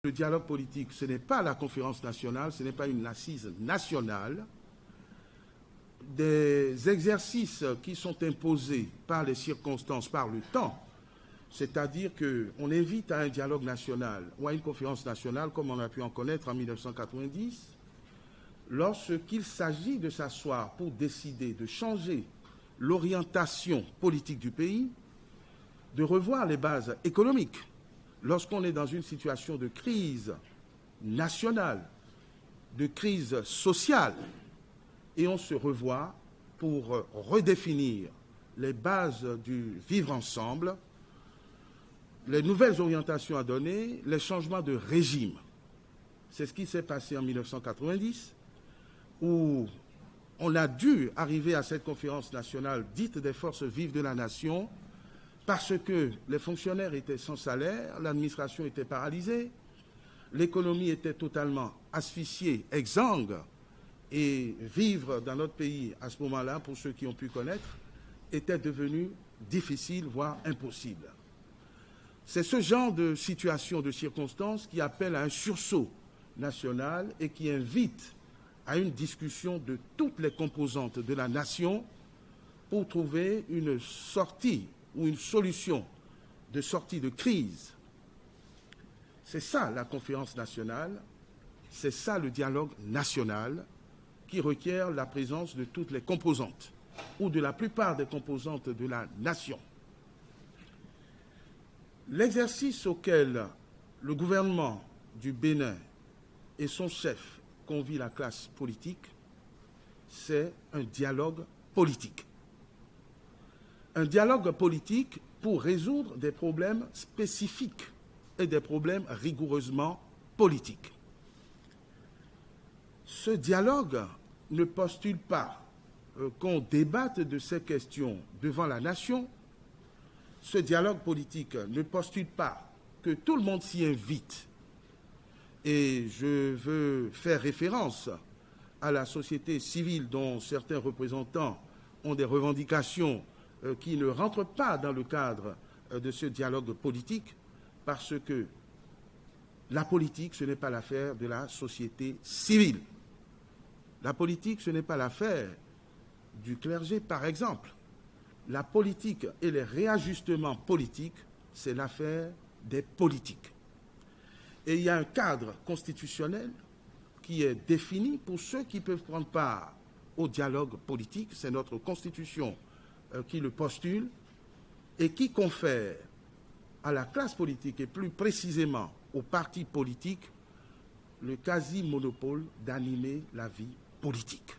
Le dialogue politique, ce n'est pas la conférence nationale, ce n'est pas une assise nationale. Des exercices qui sont imposés par les circonstances, par le temps, c'est-à-dire qu'on invite à un dialogue national ou à une conférence nationale, comme on a pu en connaître en 1990, lorsqu'il s'agit de s'asseoir pour décider de changer l'orientation politique du pays, de revoir les bases économiques, lorsqu'on est dans une situation de crise nationale, de crise sociale, et on se revoit pour redéfinir les bases du vivre ensemble, les nouvelles orientations à donner, les changements de régime. C'est ce qui s'est passé en 1990, où on a dû arriver à cette conférence nationale dite des forces vives de la nation, parce que les fonctionnaires étaient sans salaire, l'administration était paralysée, l'économie était totalement asphyxiée, exsangue, et vivre dans notre pays à ce moment-là, pour ceux qui ont pu connaître, était devenu difficile, voire impossible. C'est ce genre de situation, de circonstances qui appelle à un sursaut national et qui invite à une discussion de toutes les composantes de la nation pour trouver une sortie ou une solution de sortie de crise. C'est ça la conférence nationale, c'est ça le dialogue national qui requiert la présence de toutes les composantes ou de la plupart des composantes de la nation. L'exercice auquel le gouvernement du Bénin et son chef convient la classe politique, c'est un dialogue politique. Un dialogue politique pour résoudre des problèmes spécifiques et des problèmes rigoureusement politiques. Ce dialogue ne postule pas qu'on débatte de ces questions devant la nation. Ce dialogue politique ne postule pas que tout le monde s'y invite. Et je veux faire référence à la société civile dont certains représentants ont des revendications qui ne rentrent pas dans le cadre de ce dialogue politique, parce que la politique, ce n'est pas l'affaire de la société civile. La politique, ce n'est pas l'affaire du clergé, par exemple. La politique et les réajustements politiques, c'est l'affaire des politiques. Et il y a un cadre constitutionnel qui est défini pour ceux qui peuvent prendre part au dialogue politique. C'est notre Constitution qui le postule et qui confère à la classe politique et plus précisément aux partis politiques le quasi-monopole d'animer la vie politique.